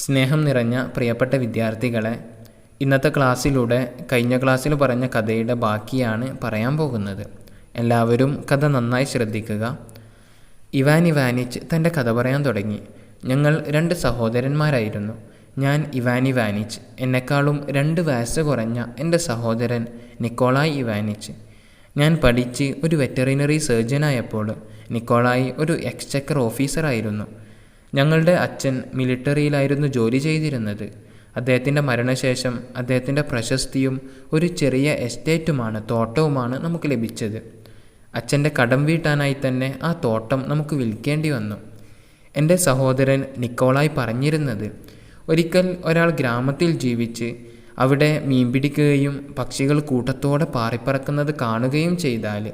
സ്നേഹം നിറഞ്ഞ പ്രിയപ്പെട്ട വിദ്യാർത്ഥികളെ, ഇന്നത്തെ ക്ലാസ്സിലൂടെ കഴിഞ്ഞ ക്ലാസ്സിൽ പറഞ്ഞ കഥയുടെ ബാക്കിയാണ് പറയാൻ പോകുന്നത്. എല്ലാവരും കഥ നന്നായി ശ്രദ്ധിക്കുക. ഇവാൻ ഇവാനിച്ച് തൻ്റെ കഥ പറയാൻ തുടങ്ങി. ഞങ്ങൾ 2 സഹോദരന്മാരായിരുന്നു. ഞാൻ ഇവാൻ ഇവാനിച്ച്, എന്നെക്കാളും 2 വയസ്സ് കുറഞ്ഞ എൻ്റെ സഹോദരൻ നിക്കോളായ് ഇവാനിച്ച്. ഞാൻ പഠിച്ച് ഒരു വെറ്ററിനറി സർജനായപ്പോൾ നിക്കോളായ് ഒരു എക്സ്ചക്കർ ഓഫീസറായിരുന്നു. ഞങ്ങളുടെ അച്ഛൻ മിലിട്ടറിയിലായിരുന്നു ജോലി ചെയ്തിരുന്നത്. അദ്ദേഹത്തിൻ്റെ മരണശേഷം അദ്ദേഹത്തിൻ്റെ പ്രശസ്തിയും ഒരു ചെറിയ എസ്റ്റേറ്റുമാണ്, തോട്ടവുമാണ് നമുക്ക് ലഭിച്ചത്. അച്ഛൻ്റെ കടം വീട്ടാനായി തന്നെ ആ തോട്ടം നമുക്ക് വിൽക്കേണ്ടി വന്നു. എൻ്റെ സഹോദരൻ നിക്കോളായ് പറഞ്ഞിരുന്നത്, ഒരിക്കൽ ഒരാൾ ഗ്രാമത്തിൽ ജീവിച്ച് അവിടെ മീൻ പിടിക്കുകയും പക്ഷികൾ കൂട്ടത്തോടെ പാറിപ്പറക്കുന്നത് കാണുകയും ചെയ്താൽ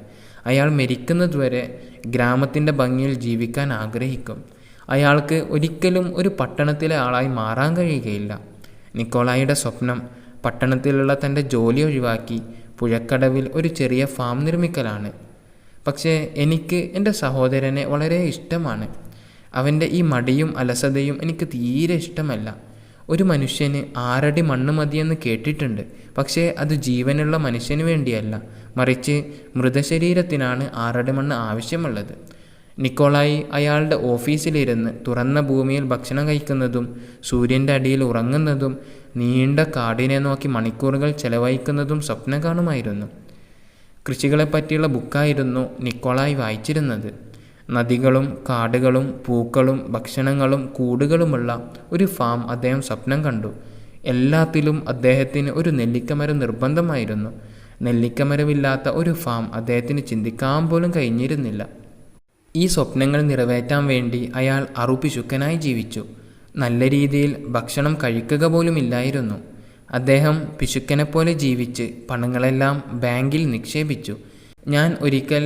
അയാൾ മരിക്കുന്നതുവരെ ഗ്രാമത്തിൻ്റെ ഭംഗിയിൽ ജീവിക്കാൻ ആഗ്രഹിക്കും. അയാൾക്ക് ഒരിക്കലും ഒരു പട്ടണത്തിലെ ആളായി മാറാൻ കഴിയുകയില്ല. നിക്കോളായിയുടെ സ്വപ്നം പട്ടണത്തിലുള്ള തൻ്റെ ജോലി ഒഴിവാക്കി പുഴക്കടവിൽ ഒരു ചെറിയ ഫാം നിർമ്മിക്കലാണ്. പക്ഷേ എനിക്ക് എൻ്റെ സഹോദരനെ വളരെ ഇഷ്ടമാണ്. അവൻ്റെ ഈ മടിയും അലസതയും എനിക്ക് തീരെ ഇഷ്ടമല്ല. ഒരു മനുഷ്യന് 6 അടി മണ്ണ് മതിയെന്ന് കേട്ടിട്ടുണ്ട്. പക്ഷേ അത് ജീവനുള്ള മനുഷ്യന് വേണ്ടിയല്ല, മറിച്ച് മൃതശരീരത്തിനാണ് 6 അടി മണ്ണ് ആവശ്യമുള്ളത്. നിക്കോളായി അയാളുടെ ഓഫീസിലിരുന്ന് തുറന്ന ഭൂമിയിൽ ഭക്ഷണം കഴിക്കുന്നതും സൂര്യൻ്റെ അടിയിൽ ഉറങ്ങുന്നതും നീണ്ട കാടിനെ നോക്കി മണിക്കൂറുകൾ ചെലവഴിക്കുന്നതും സ്വപ്നം കാണുമായിരുന്നു. കൃഷികളെപ്പറ്റിയുള്ള ബുക്കായിരുന്നു നിക്കോളായി വായിച്ചിരുന്നത്. നദികളും കാടുകളും പൂക്കളും ഭക്ഷണങ്ങളും കൂടുകളുമുള്ള ഒരു ഫാം അദ്ദേഹം സ്വപ്നം കണ്ടു. എല്ലാത്തിലും അദ്ദേഹത്തിന് ഒരു നെല്ലിക്കമരം നിർബന്ധമായിരുന്നു. നെല്ലിക്കമരമില്ലാത്ത ഒരു ഫാം അദ്ദേഹത്തിന് ചിന്തിക്കാൻ പോലും കഴിഞ്ഞിരുന്നില്ല. ഈ സ്വപ്നങ്ങൾ നിറവേറ്റാൻ വേണ്ടി അയാൾ അറുപിശുക്കനായി ജീവിച്ചു. നല്ല രീതിയിൽ ഭക്ഷണം കഴിക്കുക പോലുമില്ലായിരുന്നു. അദ്ദേഹം പിശുക്കനെപ്പോലെ ജീവിച്ച് പണങ്ങളെല്ലാം ബാങ്കിൽ നിക്ഷേപിച്ചു. ഞാൻ ഒരിക്കൽ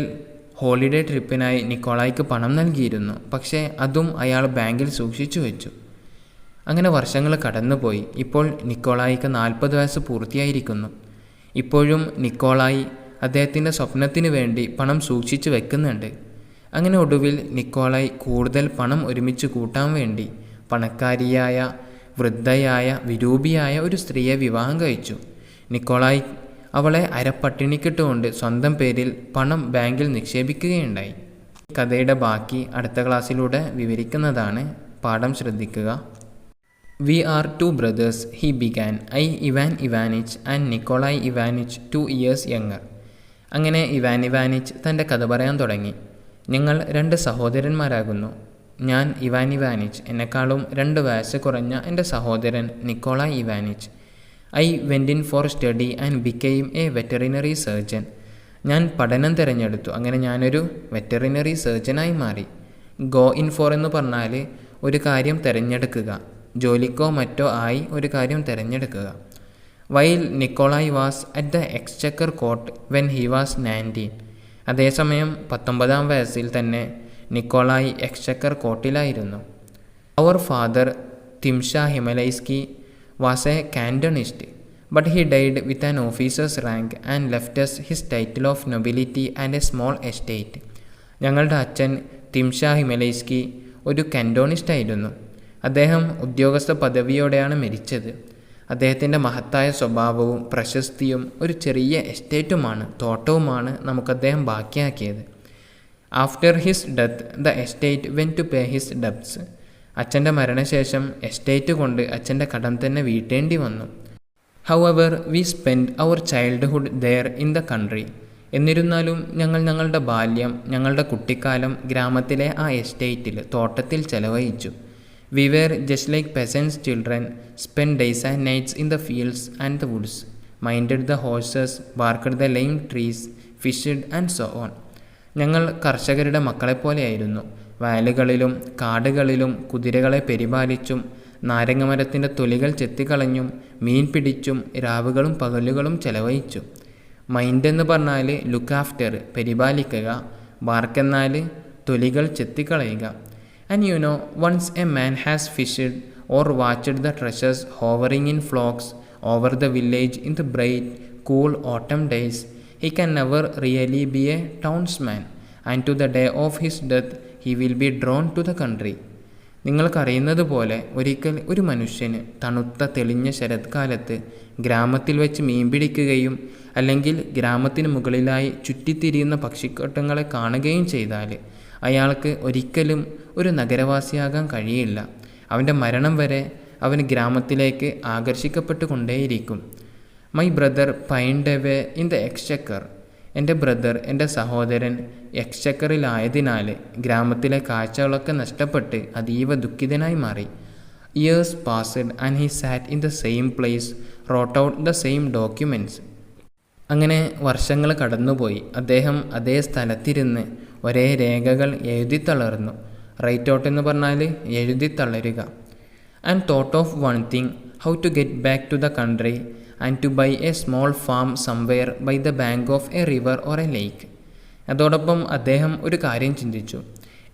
ഹോളിഡേ ട്രിപ്പിനായി നിക്കോളായിക്ക് പണം നൽകിയിരുന്നു. പക്ഷേ അതും അയാൾ ബാങ്കിൽ സൂക്ഷിച്ചു വെച്ചു. അങ്ങനെ വർഷങ്ങൾ കടന്നുപോയി. ഇപ്പോൾ നിക്കോളായിക്ക് 40 വയസ്സ് പൂർത്തിയായിരിക്കുന്നു. ഇപ്പോഴും നിക്കോളായി അദ്ദേഹത്തിൻ്റെ സ്വപ്നത്തിന് വേണ്ടി പണം സൂക്ഷിച്ചു വെക്കുന്നുണ്ട്. അങ്ങനെ ഒടുവിൽ നിക്കോളായ് കൂടുതൽ പണം ഒരുമിച്ച് കൂട്ടാൻ വേണ്ടി പണക്കാരിയായ വൃദ്ധയായ വിരൂപിയായ ഒരു സ്ത്രീയെ വിവാഹം കഴിച്ചു. നിക്കോളായ് അവളെ അരപ്പട്ടിണിക്കിട്ടുകൊണ്ട് സ്വന്തം പേരിൽ പണം ബാങ്കിൽ നിക്ഷേപിക്കുകയുണ്ടായി. കഥയുടെ ബാക്കി അടുത്ത ക്ലാസ്സിലൂടെ വിവരിക്കുന്നതാണ്. പാഠം ശ്രദ്ധിക്കുക. We are 2 brothers, he began. I, Ivan Ivanich, and Nikolai Ivanich, 2 years younger. അങ്ങനെ ഇവാൻ ഇവാനിച്ച് തൻ്റെ കഥ പറയാൻ തുടങ്ങി. ഞങ്ങൾ 2 സഹോദരന്മാരാകുന്നു. ഞാൻ ഇവാൻ ഇവാനിച്ച്, എന്നെക്കാളും 2 വയസ്സ് കുറഞ്ഞ എൻ്റെ സഹോദരൻ Nikolai Ivanich. I went in for study and became a veterinary surgeon. ഞാൻ പഠനം തിരഞ്ഞെടുത്തു. അങ്ങനെ ഞാനൊരു വെറ്ററിനറി സർജനായി മാറി. ഗോ ഇൻ ഫോർ എന്ന് പറഞ്ഞാൽ ഒരു കാര്യം തിരഞ്ഞെടുക്കുക, ജോലിക്കോ മറ്റോ ആയി ഒരു കാര്യം തിരഞ്ഞെടുക്കുക. While Nikolai was at the exchequer court when he was 19. അതേസമയം 19-ാം വയസ്സിൽ തന്നെ നിക്കോളായ് എക്സ്ചക്കർ കോർട്ടിലായിരുന്നു. അവർ father Chimsha Himalaisky was a cantonist, but he died with an officer's rank and left us his title of nobility and a small estate. ഞങ്ങളുടെ അച്ഛൻ തിംഷ ഹിമലൈസ്കി ഒരു കാൻഡോണിസ്റ്റ് ആയിരുന്നു. അദ്ദേഹം ഉദ്യോഗസ്ഥ പദവിയോടെയാണ് മരിച്ചത്. അദ്ദേഹത്തിൻ്റെ മഹത്തായ സ്വഭാവവും പ്രശസ്തിയും ഒരു ചെറിയ എസ്റ്റേറ്റുമാണ്, തോട്ടവുമാണ് നമുക്ക് അദ്ദേഹം ബാക്കിയാക്കിയത്. After his death the estate went to pay his debts. അച്ഛൻ്റെ മരണശേഷം എസ്റ്റേറ്റ് കൊണ്ട് അച്ഛൻ്റെ കടം തന്നെ വീട്ടേണ്ടി വന്നു. However we spend our childhood there in the country. എന്നിരുന്നാലും ഞങ്ങൾ ഞങ്ങളുടെ ബാല്യം, ഞങ്ങളുടെ കുട്ടിക്കാലം ഗ്രാമത്തിലെ ആ എസ്റ്റേറ്റിൽ, തോട്ടത്തിൽ ചെലവഴിച്ചു. We were just like peasants' children, spent days and nights in the fields and the woods, minded the horses, barked the lime trees, fished and so on. ഞങ്ങൾ കർഷകരുടെ മക്കളെപ്പോലെയായിരുന്നു. വയലുകളിലും കാടുകളിലും കുതിരകളെ പരിപാലിച്ചും നാരങ്ങമരത്തിൻ്റെ തൊലികൾ ചെത്തിക്കളഞ്ഞും മീൻ പിടിച്ചും രാവുകളും പകലുകളും ചെലവഴിച്ചു. മൈൻഡ് എന്ന് പറഞ്ഞാൽ ലുക്ക് ആഫ്റ്റർ, പരിപാലിക്കുക. ബാർക്ക് എന്നാൽ തൊലികൾ ചെത്തിക്കളയുക. And you know, once a man has fished or watched the treasures hovering in flocks over the village in the bright, cool autumn days, he can never really be a townsman, and to the day of his death he will be drawn to the country. നിങ്ങൾക്കറിയുന്നത് പോലെ ഒരിക്കൽ ഒരു മനുഷ്യന് തണുത്ത തെളിഞ്ഞ ശരത്കാലത്ത് ഗ്രാമത്തിൽ വെച്ച് മീൻ പിടിക്കുകയും അല്ലെങ്കിൽ ഗ്രാമത്തിന് മുകളിലായി ചുറ്റിത്തിരിയുന്ന പക്ഷിക്കൂട്ടങ്ങളെ കാണുകയും ചെയ്താൽ അയാൾക്ക് ഒരിക്കലും ഒരു നഗരവാസിയാകാൻ കഴിയില്ല. അവൻ്റെ മരണം വരെ അവൻ ഗ്രാമത്തിലേക്ക് ആകർഷിക്കപ്പെട്ടു കൊണ്ടേയിരിക്കും. My brother pined away in the exchequer. എൻ്റെ ബ്രദർ, എൻ്റെ സഹോദരൻ എക്സ്ചക്കറിലായതിനാൽ ഗ്രാമത്തിലെ കാഴ്ചകളൊക്കെ നഷ്ടപ്പെട്ട് അതീവ ദുഃഖിതനായി മാറി. Years passed and he sat in the same place, wrote out the same documents. അങ്ങനെ വർഷങ്ങൾ കടന്നുപോയി. അദ്ദേഹം അതേ സ്ഥലത്തിരുന്ന് ഒരേ രേഖകൾ എഴുതിത്തളർന്നു. റൈറ്റ് ഔട്ട് എന്ന് പറഞ്ഞാൽ എഴുതിത്തളരുക. And thought of one thing, how to get back to the country and to buy a small farm somewhere by the bank of a river or a lake. അതോടൊപ്പം അദ്ദേഹം ഒരു കാര്യം ചിന്തിച്ചു.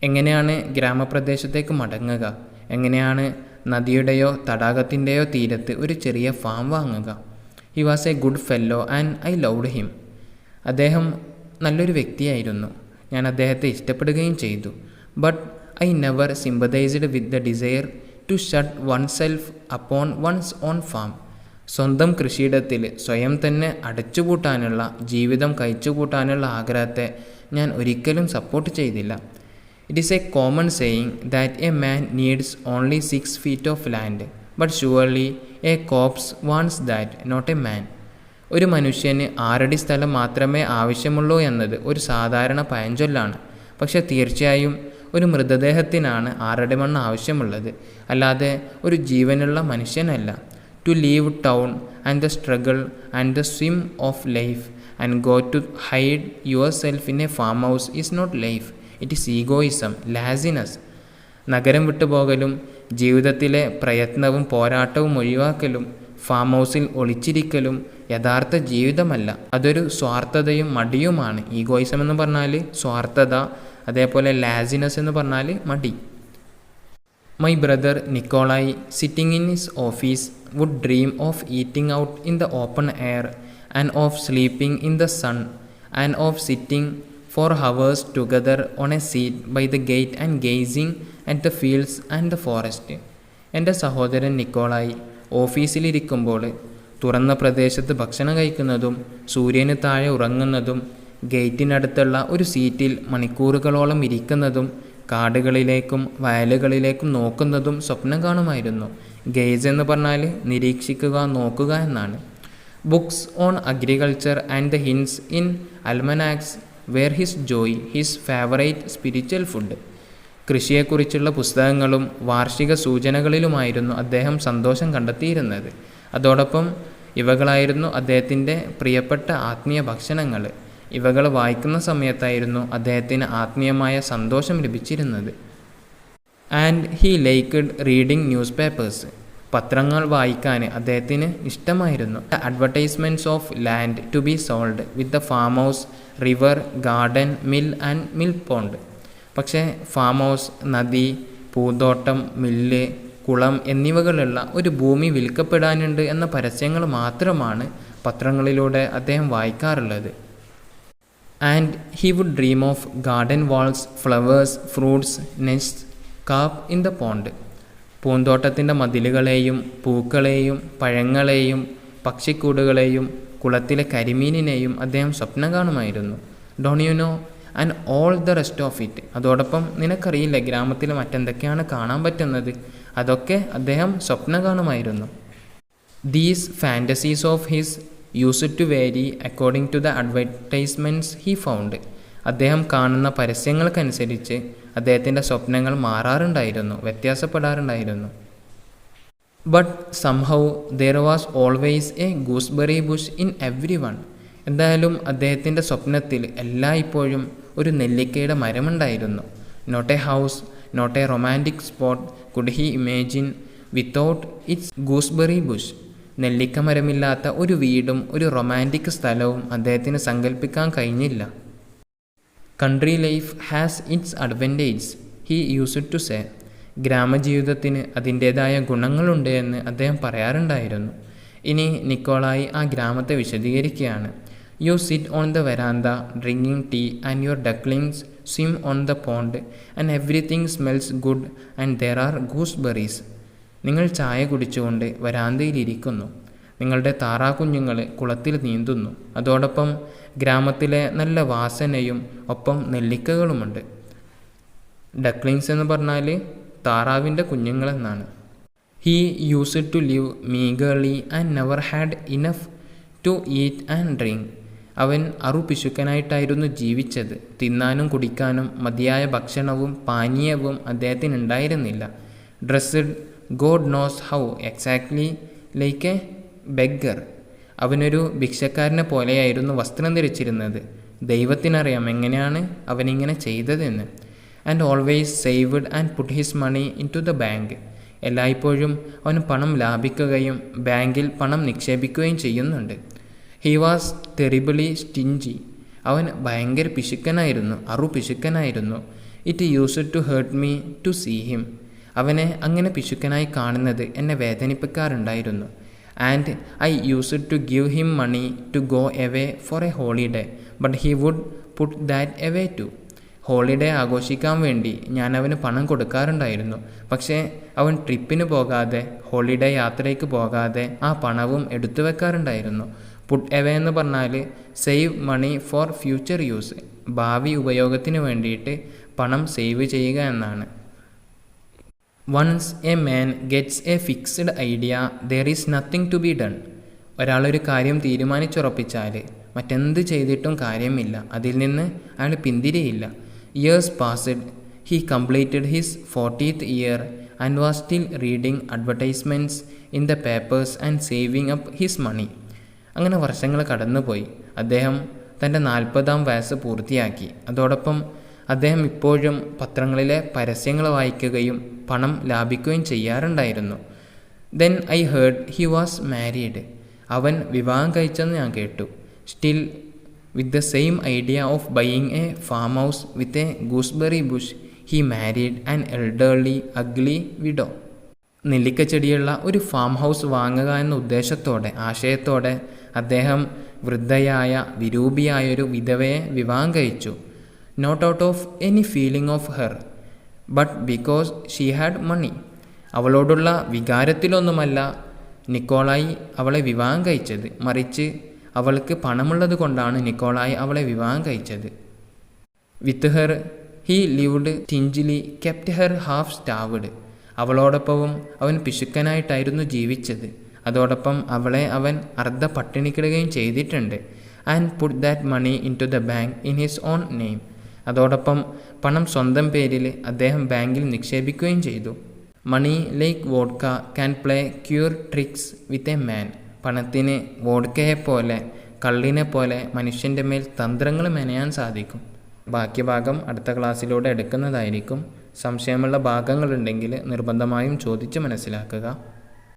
എങ്ങനെയാണ് ഗ്രാമപ്രദേശത്തേക്ക് മടങ്ങുക? എങ്ങനെയാണ് നദിയുടെയോ തടാകത്തിൻ്റെയോ തീരത്ത് ഒരു ചെറിയ ഫാം വാങ്ങുക? He was a good fellow and I loved him. അദ്ദേഹം നല്ലൊരു വ്യക്തിയായിരുന്നു. ഞാൻ അദ്ദേഹത്തെ ഇഷ്ടപ്പെടുകയും ചെയ്തു. But I never sympathised with the desire to shut oneself upon one's own farm. സ്വന്തം കൃഷിയിടത്തിൽ സ്വയം തന്നെ അടച്ചുപൂട്ടാനുള്ള, ജീവിതം കഴിച്ചുകൂട്ടാനുള്ള ആഗ്രഹത്തെ ഞാൻ ഒരിക്കലും സപ്പോർട്ട് ചെയ്തില്ല. It is a common saying that a man needs only 6 feet of land, but surely a corpse wants that, not a man. ഒരു മനുഷ്യന് 6 അടി സ്ഥലം മാത്രമേ ആവശ്യമുള്ളൂ എന്നത് ഒരു സാധാരണ പഴഞ്ചൊല്ലാണ്. പക്ഷെ തീർച്ചയായും ഒരു മൃതദേഹത്തിനാണ് 6 അടി മണ്ണ് ആവശ്യമുള്ളത്, അല്ലാതെ ഒരു ജീവനുള്ള മനുഷ്യനല്ല. To leave town and the struggle and the swim of life and go to hide yourself in a farm house is not life, it is egoism, laziness. നഗരം വിട്ടുപോകലും ജീവിതത്തിലെ പ്രയത്നവും പോരാട്ടവും ഒഴിവാക്കലും ഫാം ഹൗസിൽ ഒളിച്ചിരിക്കലും യഥാർത്ഥ ജീവിതമല്ല. അതൊരു സ്വാർത്ഥതയും മടിയുമാണ്. ഈഗോയിസം എന്ന് പറഞ്ഞാൽ സ്വാർത്ഥത, അതേപോലെ ലാസിനസ് എന്ന് പറഞ്ഞാൽ മടി. My brother Nikolai, sitting in his office, would dream of eating out in the open air and of sleeping in the sun and of sitting for hours together on a seat by the gate and gazing at the fields and the forest. എൻ്റെ സഹോദരൻ Nikolai ഓഫീസിലിരിക്കുമ്പോൾ തുറന്ന പ്രദേശത്ത് ഭക്ഷണം കഴിക്കുന്നതും സൂര്യന് താഴെ ഉറങ്ങുന്നതും ഗേറ്റിനടുത്തുള്ള ഒരു സീറ്റിൽ മണിക്കൂറുകളോളം ഇരിക്കുന്നതും കാടുകളിലേക്കും വയലുകളിലേക്കും നോക്കുന്നതും സ്വപ്നം കാണുമായിരുന്നു. ഗെയ്സ് എന്ന് പറഞ്ഞാൽ നിരീക്ഷിക്കുക, നോക്കുക എന്നാണ്. Books on agriculture and the hints in almanacs were his joy, his favourite spiritual food. കൃഷിയെക്കുറിച്ചുള്ള പുസ്തകങ്ങളും വാർഷിക സൂചനകളിലുമായിരുന്നു അദ്ദേഹം സന്തോഷം കണ്ടെത്തിയിരുന്നത്. അതോടൊപ്പം ഇവകളായിരുന്നു അദ്ദേഹത്തിൻ്റെ പ്രിയപ്പെട്ട ആത്മീയ ഭക്ഷണങ്ങൾ. ഇവകൾ വായിക്കുന്ന സമയത്തായിരുന്നു അദ്ദേഹത്തിന് ആത്മീയമായ സന്തോഷം ലഭിച്ചിരുന്നത്. And he liked reading newspapers. പത്രങ്ങൾ വായിക്കാൻ അദ്ദേഹത്തിന് ഇഷ്ടമായിരുന്നു. Advertisements of land to be sold with the farm house, river, garden, mill and milk pond. പക്ഷേ ഫാം ഹൗസ്, നദി, പൂന്തോട്ടം, മില്ല്, കുളം എന്നിവകളുള്ള ഒരു ഭൂമി വിൽക്കപ്പെടാനുണ്ട് എന്ന പരസ്യങ്ങൾ മാത്രമാണ് പത്രങ്ങളിലൂടെ അദ്ദേഹം വായിക്കാറുള്ളത്. And he would dream of garden walls, flowers, fruits, nest, carp in the pond. പൂന്തോട്ടത്തിൻ്റെ മതിലുകളെയും പൂക്കളെയും പഴങ്ങളെയും പക്ഷിക്കൂടുകളെയും കുളത്തിലെ കരിമീനിനെയും അദ്ദേഹം സ്വപ്നം കാണുമായിരുന്നു. Don't you know and all the rest of it. അതോടൊപ്പം നിനക്കറിയില്ല ഗ്രാമത്തിൽ മറ്റെന്തൊക്കെയാണ് കാണാൻ പറ്റുന്നത്, അതൊക്കെ അദ്ദേഹം സ്വപ്നം കാണുമായിരുന്നു. These fantasies of his used to vary according to the advertisements he found. അദ്ദേഹം കാണുന്ന പരസ്യങ്ങൾക്കനുസരിച്ച് അദ്ദേഹത്തിൻ്റെ സ്വപ്നങ്ങൾ മാറാറുണ്ടായിരുന്നു, വ്യത്യാസപ്പെടാറുണ്ടായിരുന്നു. But somehow there was always a gooseberry bush in every one. എന്തായാലും അദ്ദേഹത്തിൻ്റെ സ്വപ്നത്തിൽ എല്ലായ്പ്പോഴും ഒരു നെല്ലിക്കയുടെ മരമുണ്ടായിരുന്നു. Not a house, not a romantic spot could he imagine without its gooseberry bush. നെല്ലിക്ക മരമില്ലാത്ത ഒരു വീടും ഒരു റൊമാൻറ്റിക് സ്ഥലവും അദ്ദേഹത്തിന് സങ്കല്പിക്കാൻ കഴിഞ്ഞില്ല. Country life has its advantage, he used to say. ഗ്രാമജീവിതത്തിന് അതിൻ്റേതായ ഗുണങ്ങളുണ്ട് എന്ന് അദ്ദേഹം പറയാറുണ്ടായിരുന്നു. ഇനി നിക്കോളായി ആ ഗ്രാമത്തെ വിശദീകരിക്കുകയാണ്. You sit on the veranda drinking tea and your ducklings swim on the pond and everything smells good and there are gooseberries. നിങ്ങൾ ചായ കുടിച്ചുകൊണ്ട് വരാന്തയിലിരിക്കുന്നു. നിങ്ങളുടെ താറാകുഞ്ഞുങ്ങൾ കുളത്തിൽ നീന്തുന്നു. അതോടൊപ്പം ഗ്രാമത്തിലെ നല്ല വാസനയും ഒപ്പം നെല്ലിക്കകളുമുണ്ട്. ഡക്ലിങ്സ് എന്ന് പറഞ്ഞാൽ താറാവിൻ്റെ കുഞ്ഞുങ്ങളെന്നാണ്. He used to live meagrely and never had enough to eat and drink. അവൻ പിശുക്കനായിട്ടായിരുന്നു ജീവിച്ചത്. തിന്നാനും കുടിക്കാനും മതിയായ ഭക്ഷണവും പാനീയവും അദ്ദേഹത്തിനുണ്ടായിരുന്നില്ല. Dressed God knows how exactly like a beggar. അവനൊരു ഭിക്ഷക്കാരനെ പോലെയായിരുന്നു വസ്ത്രം ധരിച്ചിരുന്നത്. ദൈവത്തിനറിയാം എങ്ങനെയാണ് അവനിങ്ങനെ ചെയ്തതെന്ന്. And always saved and put his money into the bank. എല്ലായ്പ്പോഴും അവൻ പണം ലാഭിക്കുകയും ബാങ്കിൽ പണം നിക്ഷേപിക്കുകയും ചെയ്യുന്നുണ്ട്. He was terribly stingy. അവൻ ഭയങ്കര പിശുക്കനായിരുന്നു, പിശുക്കനായിരുന്നു. It used to hurt me to see him. അവനെ അങ്ങനെ പിശുക്കനായി കാണുന്നത് എന്നെ വേദനിപ്പിക്കാറുണ്ടായിരുന്നു. And I used to give him money to go away for a holiday but he would put that away too. Holiday ആഘോഷിക്കാൻ വേണ്ടി ഞാൻ അവന് പണം കൊടുക്കാറുണ്ടായിരുന്നു. പക്ഷേ അവൻ ട്രിപ്പിന് പോകാതെ, ഹോളിഡേ യാത്രയ്ക്ക് പോകാതെ ആ പണവും എടുത്തു വെക്കാറുണ്ടായിരുന്നു. പുട്ട് എവേ എന്ന് പറഞ്ഞാൽ save money for future use, ഭാവി ഉപയോഗത്തിന് വേണ്ടിയിട്ട് പണം സേവ് ചെയ്യുക എന്നാണ്. Once a man gets a fixed idea there is nothing to be done. ഒരാളൊരു കാര്യം തീരുമാനിച്ചുറപ്പിച്ചാൽ മറ്റെന്ത് ചെയ്തിട്ടും കാര്യമില്ല, അതിൽ നിന്ന് അയാൾ പിന്തിരിയില്ല. Years passed. He completed his 40th year and was still reading advertisements in the papers and saving up his money. അങ്ങനെ വർഷങ്ങൾ കടന്നുപോയി. അദ്ദേഹം തൻ്റെ 40ാം വയസ്സ് പൂർത്തിയാക്കി. അതോടൊപ്പം അദ്ദേഹം ഇപ്പോഴും പത്രങ്ങളിലെ പരസ്യങ്ങൾ വായിക്കുകയും പണം ലാഭിക്കുകയും ചെയ്യാറുണ്ടായിരുന്നു. Then I heard he was married. അവൻ വിവാഹം കഴിച്ചെന്ന് ഞാൻ കേട്ടു. Still with the same idea of buying a farm house with a gooseberry bush he married an elderly ugly widow. നെല്ലിക്കച്ചെടിയുള്ള ഒരു ഫാം ഹൗസ് വാങ്ങുക എന്ന ആശയത്തോടെ അദ്ദേഹം വൃദ്ധയായ വിരൂപിയായൊരു വിധവയെ വിവാഹം കഴിച്ചു. Not out of any feeling of her but because she had money. അവളോടുള്ള വികാരത്തിലൊന്നുമല്ല നിക്കോളായി അവളെ വിവാഹം കഴിച്ചത്, മറിച്ച് അവൾക്ക് പണമുള്ളത് കൊണ്ടാണ് നിക്കോളായി അവളെ വിവാഹം കഴിച്ചത്. With her he lived stingily kept her half starved. അവളോടൊപ്പവും അവൻ പിശുക്കനായിട്ടായിരുന്നു ജീവിച്ചത്. അതോടൊപ്പം അവളെ അവൻ അർദ്ധ പട്ടിണിക്കിടുകയും ചെയ്തിട്ടുണ്ട്. And put that money into the bank in his own name. അതോടൊപ്പം പണം സ്വന്തം പേരിൽ അദ്ദേഹം ബാങ്കിൽ നിക്ഷേപിക്കുകയും ചെയ്തു. Money like vodka can play queer tricks with a man. പണത്തിന് വോഡ്കയെപ്പോലെ, കള്ളിനെ പോലെ മനുഷ്യൻ്റെ മേൽ തന്ത്രങ്ങൾ മെനയാൻ സാധിക്കും. ബാക്കി ഭാഗം അടുത്ത ക്ലാസ്സിലൂടെ എടുക്കുന്നതായിരിക്കും. സംശയമുള്ള ഭാഗങ്ങളുണ്ടെങ്കിൽ നിർബന്ധമായും ചോദിച്ച് മനസ്സിലാക്കുക.